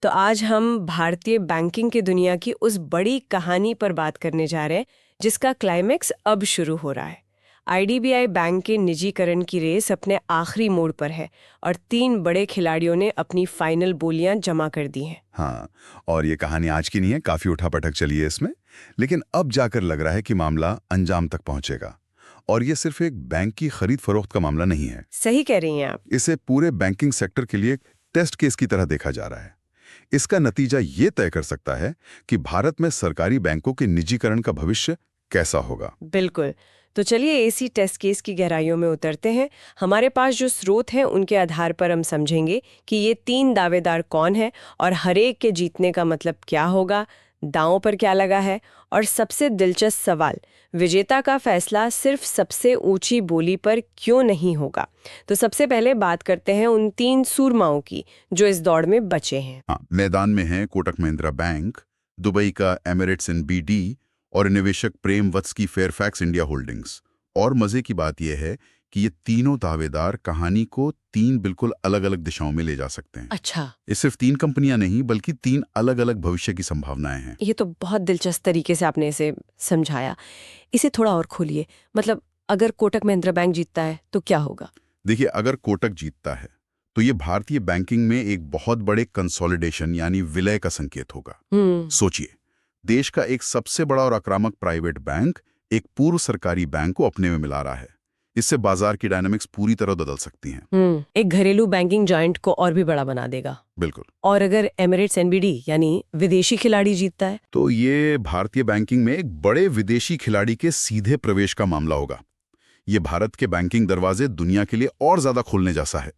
तो आज हम भारतीय बैंकिंग की दुनिया की उस बड़ी कहानी पर बात करने जा रहे हैं जिसका क्लाइमेक्स अब शुरू हो रहा है। आईडीबीआई बैंक के निजीकरण की रेस अपने आखिरी मोड़ पर है और 3 बड़े खिलाड़ियों ने अपनी फाइनल बोलियां जमा कर दी हैं। हाँ, और ये कहानी आज की नहीं है, काफी उठापटक चली है इसमें, लेकिन अब जाकर लग रहा है कि मामला अंजाम तक पहुंचेगा। और ये सिर्फ एक बैंक की खरीद फरोख्त का मामला नहीं है। सही कह रही हैं आप। इसे पूरे बैंकिंग सेक्टर के लिए एक टेस्ट केस की तरह देखा जा रहा है। इसका नतीजा ये तय कर सकता है कि भारत में सरकारी बैंकों के निजीकरण का भविष्य कैसा होगा। बिल्कुल। तो चलिए इसी टेस्ट केस की गहराइयों में उतरते हैं। हमारे पास जो स्रोत हैं उनके आधार पर हम समझेंगे कि ये 3 दावेदार कौन हैं और हर एक के जीतने का मतलब क्या होगा, दांव पर क्या लगा है, और सबसे दिलचस्प सवाल, विजेता का फैसला सिर्फ सबसे ऊंची बोली पर क्यों नहीं होगा। तो सबसे पहले बात करते हैं उन 3 सूरमाओं की जो इस दौड़ में बचे हैं। हाँ, मैदान में है कोटक महिंद्रा बैंक, दुबई का एमिरेट्स इन बीडी और निवेशक प्रेम वत्स की फेयरफैक्स इंडिया होल्डिंग्स। और मजे की बात यह है कि ये तीनों दावेदार कहानी को 3 बिल्कुल अलग अलग दिशाओं में ले जा सकते हैं। अच्छा, ये सिर्फ 3 कंपनियां नहीं बल्कि 3 अलग अलग भविष्य की संभावनाएं हैं। ये तो बहुत दिलचस्प तरीके से आपने इसे समझाया। इसे थोड़ा और खोलिए। मतलब अगर कोटक महिंद्रा बैंक जीतता है तो क्या होगा? देखिए, अगर कोटक जीतता है तो ये भारतीय बैंकिंग में एक बहुत बड़े कंसोलिडेशन यानी विलय का संकेत होगा। सोचिए, देश का एक सबसे बड़ा और आक्रामक प्राइवेट बैंक एक पूर्व सरकारी बैंक को अपने में मिला रहा है। इससे बाजार की डायनामिक्स पूरी तरह बदल सकती हैं। एक घरेलू बैंकिंग जॉइंट को और भी बड़ा बना देगा। बिल्कुल। और अगर एमिरेट्स एनबीडी यानी विदेशी खिलाड़ी जीतता है तो ये भारतीय बैंकिंग में एक बड़े विदेशी खिलाड़ी के सीधे प्रवेश का मामला होगा। ये भारत के बैंकिंग दरवाजे दुनिया के लिए और ज्यादा खोलने जैसा है,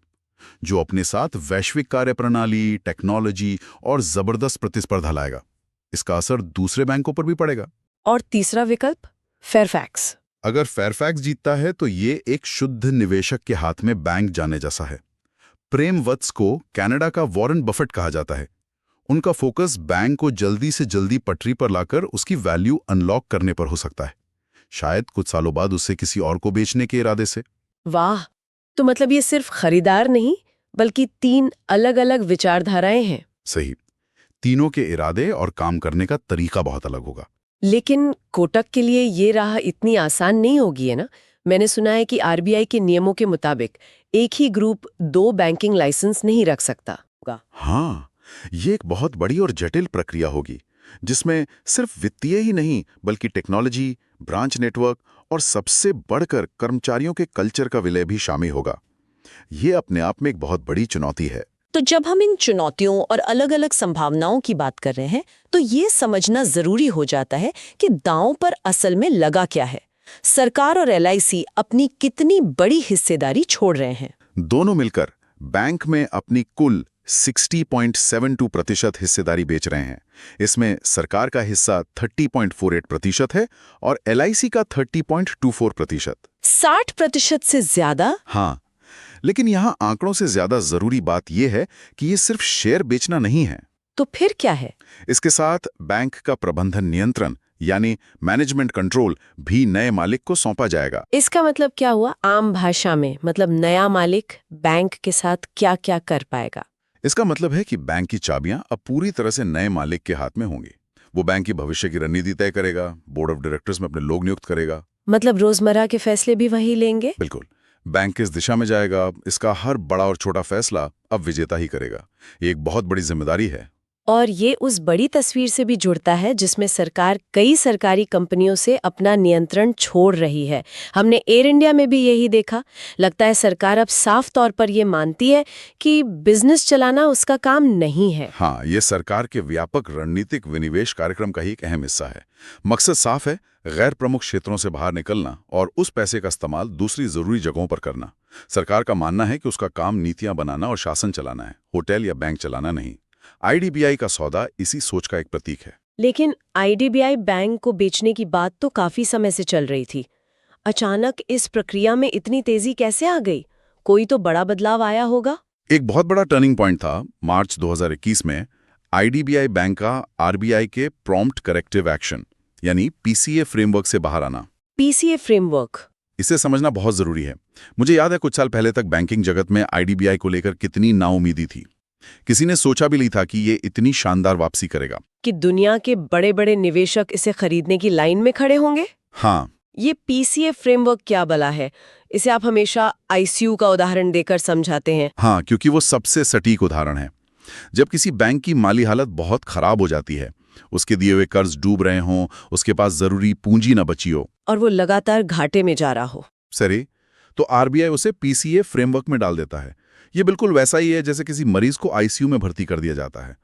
जो अपने साथ वैश्विक कार्यप्रणाली, टेक्नोलॉजी और जबरदस्त प्रतिस्पर्धा लाएगा। इसका असर दूसरे बैंकों पर भी पड़ेगा। और तीसरा विकल्प, फेयरफैक्स। अगर फेयरफैक्स जीतता है तो ये एक शुद्ध निवेशक के हाथ में बैंक जाने जैसा है। प्रेम वत्स को कनाडा का वॉरेन बफेट कहा जाता है। उनका फोकस बैंक को जल्दी से जल्दी पटरी पर लाकर उसकी वैल्यू अनलॉक करने पर हो सकता है, शायद कुछ सालों बाद उसे किसी और को बेचने के इरादे से। वाह, तो मतलब ये सिर्फ खरीदार नहीं बल्कि 3 अलग अलग विचारधाराएं हैं। सही, तीनों के इरादे और काम करने का तरीका बहुत अलग होगा। लेकिन कोटक के लिए ये राह इतनी आसान नहीं होगी, है ना? मैंने सुना है कि आरबीआई के नियमों के मुताबिक एक ही ग्रुप 2 बैंकिंग लाइसेंस नहीं रख सकता। हाँ, ये एक बहुत बड़ी और जटिल प्रक्रिया होगी जिसमें सिर्फ वित्तीय ही नहीं बल्कि टेक्नोलॉजी, ब्रांच नेटवर्क और सबसे बढ़कर कर्मचारियों के कल्चर का विलय भी शामिल होगा। ये अपने आप में एक बहुत बड़ी चुनौती है। तो जब हम इन चुनौतियों और अलग-अलग संभावनाओं की बात कर रहे हैं तो ये समझना जरूरी हो जाता है कि दांव पर असल में लगा क्या है। सरकार और एलआईसी अपनी कितनी बड़ी हिस्सेदारी छोड़ रहे हैं। दोनों मिलकर बैंक में अपनी कुल 60.72% हिस्सेदारी बेच रहे हैं। इसमें सरकार का हिस्सा 30.48% है और एलआईसी का 30.24%। 60% से ज्यादा? हाँ, लेकिन यहाँ आंकड़ों से ज्यादा जरूरी बात यह है कि ये सिर्फ शेयर बेचना नहीं है। तो फिर क्या है? इसके साथ बैंक का प्रबंधन नियंत्रण यानी मैनेजमेंट कंट्रोल भी नए मालिक को सौंपा जाएगा। इसका मतलब क्या हुआ आम भाषा में? मतलब नया मालिक बैंक के साथ क्या क्या कर पाएगा? इसका मतलब है कि बैंक की चाबियां अब पूरी तरह से नए मालिक के हाथ में होंगी। वो बैंक की भविष्य की रणनीति तय करेगा, बोर्ड ऑफ डायरेक्टर्स में अपने लोग नियुक्त करेगा। मतलब रोजमर्रा के फैसले भी वही लेंगे? बिल्कुल। बैंक किस दिशा में जाएगा, इसका हर बड़ा और छोटा फैसला अब विजेता ही करेगा। ये एक बहुत बड़ी जिम्मेदारी है। और ये उस बड़ी तस्वीर से भी जुड़ता है जिसमें सरकार कई सरकारी कंपनियों से अपना नियंत्रण छोड़ रही है। हमने एयर इंडिया में भी यही देखा। लगता है सरकार अब साफ तौर पर ये मानती है कि बिजनेस चलाना उसका काम नहीं है। हाँ, ये सरकार के व्यापक रणनीतिक विनिवेश कार्यक्रम का ही एक अहम हिस्सा है। मकसद साफ है, गैर प्रमुख क्षेत्रों से बाहर निकलना और उस पैसे का इस्तेमाल दूसरी जरूरी जगहों पर करना। सरकार का मानना है कि उसका काम नीतियां बनाना और शासन चलाना है, होटल या बैंक चलाना नहीं। आईडीबीआई का सौदा इसी सोच का एक प्रतीक है। लेकिन आईडीबीआई बैंक को बेचने की बात तो काफी समय से चल रही थी। अचानक इस प्रक्रिया में इतनी तेजी कैसे आ गई? कोई तो बड़ा बदलाव आया होगा। एक बहुत बड़ा टर्निंग पॉइंट था मार्च 2021 में आईडीबीआई बैंक का आरबीआई के प्रॉम्प्ट करेक्टिव एक्शन यानी पीसीए फ्रेमवर्क से बाहर आना। पीसीए फ्रेमवर्क, इसे समझना बहुत जरूरी है। मुझे याद है कुछ साल पहले तक बैंकिंग जगत में आईडीबीआई को लेकर कितनी नाउम्मीदी थी। किसी ने सोचा भी नहीं था कि ये इतनी शानदार वापसी करेगा। कि दुनिया के बड़े बड़े निवेशक इसे खरीदने की लाइन में खड़े होंगे। हाँ, ये पीसीए फ्रेमवर्क क्या बला है? इसे आप हमेशा आईसीयू का उदाहरण देकर समझाते हैं। हाँ, क्योंकि वो सबसे सटीक उदाहरण है। जब किसी बैंक की माली हालत बहुत खराब हो जाती है, उसके दिए हुए कर्ज डूब रहे हों, उसके पास जरूरी पूंजी न बची हो और वो लगातार घाटे में जा रहा हो, सरे, तो आरबीआई उसे पीसीए फ्रेमवर्क में डाल देता है। ये बिल्कुल वैसा ही है जैसे किसी मरीज को आईसीयू में भर्ती कर दिया जाता है।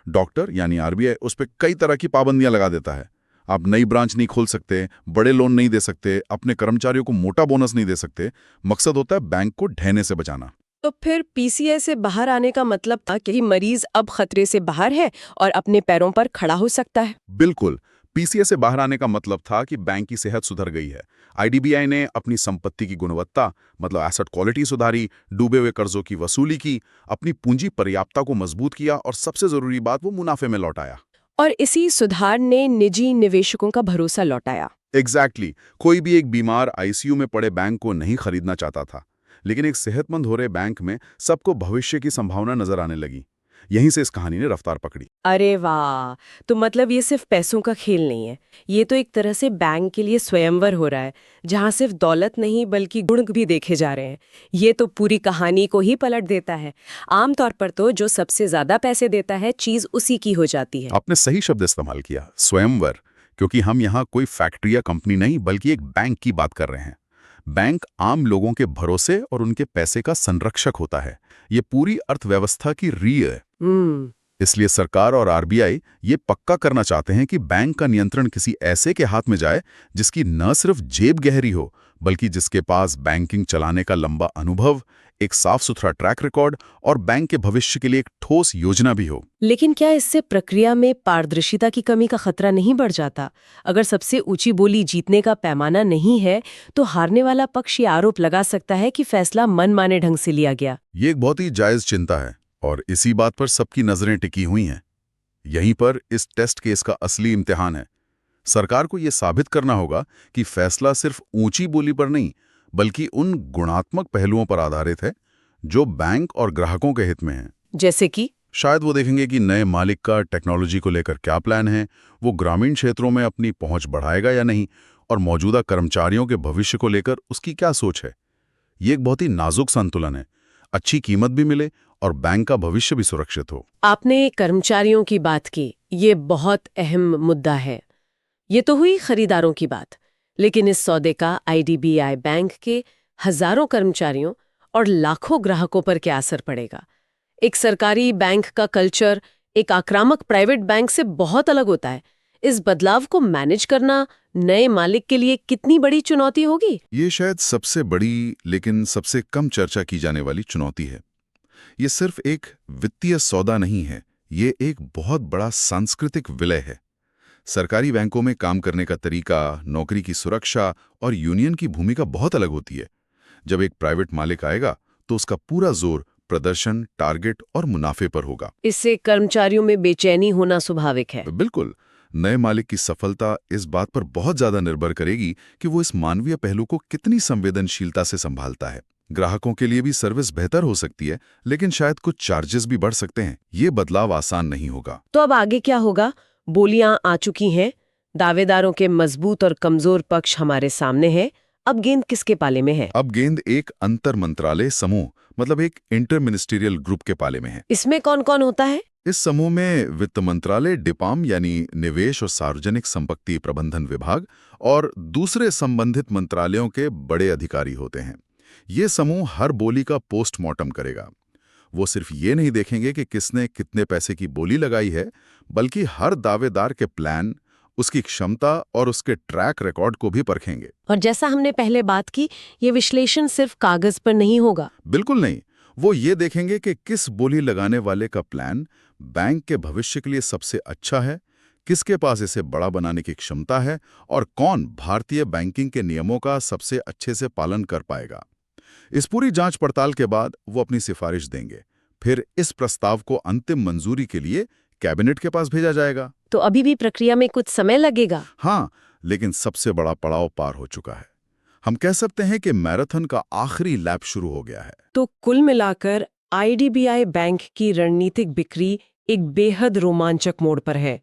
डॉक्टर यानी आरबीआई उस पर कई तरह की पाबंदियां लगा देता है। आप नई ब्रांच नहीं खोल सकते, बड़े लोन नहीं दे सकते, अपने कर्मचारियों को मोटा बोनस नहीं दे सकते। मकसद होता है बैंक को ढहने से बचाना। तो फिर पीसीए से बाहर आने का मतलब था कि मरीज अब खतरे से बाहर है और अपने पैरों पर खड़ा हो सकता है। बिल्कुल, पीसीए से बाहर आने का मतलब था कि बैंक की सेहत सुधर गई है। आईडीबीआई ने अपनी संपत्ति की गुणवत्ता मतलब एसेट क्वालिटी सुधारी, डूबे हुए कर्जों की वसूली की, अपनी पूंजी पर्याप्तता को मजबूत किया और सबसे जरूरी बात, वो मुनाफे में लौटाया। और इसी सुधार ने निजी निवेशकों का भरोसा लौटाया। एग्जैक्टली, कोई भी एक बीमार आईसीयू में पड़े बैंक को नहीं खरीदना चाहता था, लेकिन एक सेहतमंद हो रहे बैंक में सबको भविष्य की संभावना नजर आने लगी। यहीं से इस कहानी ने रफ्तार पकड़ी। अरे वाह, तो मतलब ये सिर्फ पैसों का खेल नहीं है, ये तो एक तरह से बैंक के लिए स्वयंवर हो रहा है, जहां सिर्फ दौलत नहीं बल्कि गुण भी देखे जा रहे हैं। ये तो पूरी कहानी को ही पलट देता है। आमतौर पर तो जो सबसे ज्यादा पैसे देता है चीज उसी की हो जाती है। आपने सही शब्द इस्तेमाल किया, स्वयंवर, क्योंकि हम यहाँ कोई फैक्ट्री या कंपनी नहीं बल्कि एक बैंक की बात कर रहे हैं। बैंक आम लोगों के भरोसे और उनके पैसे का संरक्षक होता है। ये पूरी अर्थव्यवस्था की रीढ़ है। इसलिए सरकार और आरबीआई ये पक्का करना चाहते हैं कि बैंक का नियंत्रण किसी ऐसे के हाथ में जाए जिसकी न सिर्फ जेब गहरी हो, बल्कि जिसके पास बैंकिंग चलाने का लंबा अनुभव, एक साफ सुथरा ट्रैक रिकॉर्ड और बैंक के भविष्य के लिए एक ठोस योजना भी हो। लेकिन क्या इससे प्रक्रिया में पारदर्शिता की कमी का खतरा नहीं बढ़ जाता? अगर सबसे ऊंची बोली जीतने का पैमाना नहीं है, तो हारने वाला पक्ष ये आरोप लगा सकता है कि फैसला मनमाने ढंग से लिया गया। ये एक बहुत ही जायज चिंता है और इसी बात पर सबकी नजरें टिकी हुई हैं। यहीं पर इस टेस्ट केस का असली इम्तिहान है। सरकार को यह साबित करना होगा कि फैसला सिर्फ ऊंची बोली पर नहीं बल्कि उन गुणात्मक पहलुओं पर आधारित है जो बैंक और ग्राहकों के हित में हैं। जैसे कि शायद वो देखेंगे कि नए मालिक का टेक्नोलॉजी को लेकर क्या प्लान है, वो ग्रामीण क्षेत्रों में अपनी पहुंच बढ़ाएगा या नहीं, और मौजूदा कर्मचारियों के भविष्य को लेकर उसकी क्या सोच है। ये एक बहुत ही नाजुक संतुलन है, अच्छी कीमत भी मिले और बैंक का भविष्य भी सुरक्षित हो। आपने कर्मचारियों की बात की, ये बहुत अहम मुद्दा है। ये तो हुई खरीदारों की बात, लेकिन इस सौदे का आईडीबीआई बैंक के हजारों कर्मचारियों और लाखों ग्राहकों पर क्या असर पड़ेगा? एक सरकारी बैंक का कल्चर एक आक्रामक प्राइवेट बैंक से बहुत अलग होता है। इस बदलाव को मैनेज करना नए मालिक के लिए कितनी बड़ी चुनौती होगी? ये शायद सबसे बड़ी लेकिन सबसे कम चर्चा की जाने वाली चुनौती है। ये सिर्फ एक वित्तीय सौदा नहीं है, ये एक बहुत बड़ा सांस्कृतिक विलय है। सरकारी बैंकों में काम करने का तरीका, नौकरी की सुरक्षा और यूनियन की भूमिका बहुत अलग होती है। जब एक प्राइवेट मालिक आएगा तो उसका पूरा जोर प्रदर्शन, टारगेट और मुनाफे पर होगा। इससे कर्मचारियों में बेचैनी होना स्वाभाविक है। बिल्कुल, नए मालिक की सफलता इस बात पर बहुत ज्यादा निर्भर करेगी कि वो इस मानवीय पहलू को कितनी संवेदनशीलता से संभालता है। ग्राहकों के लिए भी सर्विस बेहतर हो सकती है, लेकिन शायद कुछ चार्जेस भी बढ़ सकते हैं। ये बदलाव आसान नहीं होगा। तो अब आगे क्या होगा? बोलियां आ चुकी हैं, दावेदारों के मजबूत और कमजोर पक्ष हमारे सामने हैं। अब गेंद किसके पाले में है? अब गेंद एक अंतर मंत्रालय समूह मतलब एक इंटर मिनिस्ट्रियल ग्रुप के पाले में है। इसमें कौन कौन होता है? इस समूह में वित्त मंत्रालय, डिपाम यानी निवेश और सार्वजनिक संपत्ति प्रबंधन विभाग और दूसरे संबंधित मंत्रालयों के बड़े अधिकारी होते हैं। ये समूह हर बोली का पोस्टमार्टम करेगा। वो सिर्फ ये नहीं देखेंगे कि किसने कितने पैसे की बोली लगाई है, बल्कि हर दावेदार के प्लान, उसकी क्षमता और उसके ट्रैक रिकॉर्ड को भी परखेंगे। और जैसा हमने पहले बात की, ये विश्लेषण सिर्फ कागज पर नहीं होगा। बिल्कुल नहीं, वो ये देखेंगे कि किस बोली लगाने वाले का प्लान बैंक के भविष्य के लिए सबसे अच्छा है, किसके पास इसे बड़ा बनाने की क्षमता है और कौन भारतीय बैंकिंग के नियमों का सबसे अच्छे से पालन कर पाएगा। इस पूरी जांच पड़ताल के बाद वो अपनी सिफारिश देंगे। फिर इस प्रस्ताव को अंतिम मंजूरी के लिए कैबिनेट के पास भेजा जाएगा। तो अभी भी प्रक्रिया में कुछ समय लगेगा। हाँ, लेकिन सबसे बड़ा पड़ाव पार हो चुका है। हम कह सकते हैं कि मैराथन का आखिरी लैप शुरू हो गया है। तो कुल मिलाकर आईडीबीआई बैंक की रणनीतिक बिक्री एक बेहद रोमांचक मोड़ पर है।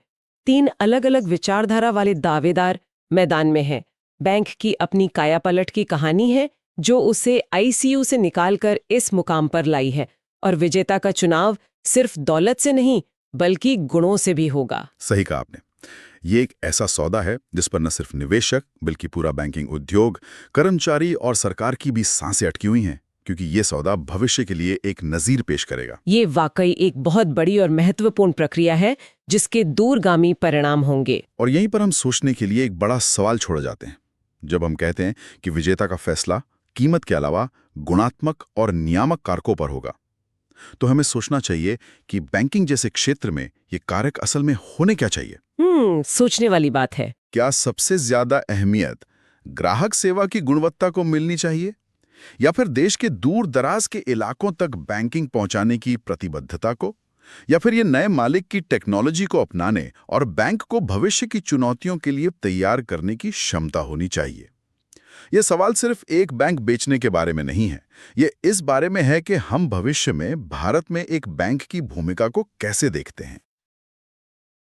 3 अलग-अलग विचारधारा वाले दावेदार मैदान में हैं। बैंक की अपनी कायापलट की कहानी है जो उसे आईसीयू से निकालकर इस मुकाम पर लाई है, और विजेता का चुनाव सिर्फ दौलत से नहीं बल्कि गुणों से भी होगा। सही कहा आपने। ये एक ऐसा सौदा है जिस पर न सिर्फ निवेशक बल्कि पूरा बैंकिंग उद्योग, कर्मचारी और सरकार की भी सांसें अटकी हुई हैं, क्योंकि ये सौदा भविष्य के लिए एक नज़ीर पेश करेगा। ये वाकई एक बहुत बड़ी और महत्वपूर्ण प्रक्रिया है जिसके दूरगामी परिणाम होंगे। और यहीं पर हम सोचने के लिए एक बड़ा सवाल छोड़ जाते हैं। जब हम कहते हैं कि विजेता का फैसला कीमत के अलावा गुणात्मक और नियामक कारकों पर होगा, तो हमें सोचना चाहिए कि बैंकिंग जैसे क्षेत्र में ये कारक असल में होने क्या चाहिए। सोचने वाली बात है। क्या सबसे ज्यादा अहमियत ग्राहक सेवा की गुणवत्ता को मिलनी चाहिए, या फिर देश के दूर दराज के इलाकों तक बैंकिंग पहुंचाने की प्रतिबद्धता को, या फिर ये नए मालिक की टेक्नोलॉजी को अपनाने और बैंक को भविष्य की चुनौतियों के लिए तैयार करने की क्षमता होनी चाहिए। ये सवाल सिर्फ एक बैंक बेचने के बारे में नहीं है, ये इस बारे में है कि हम भविष्य में भारत में एक बैंक की भूमिका को कैसे देखते हैं।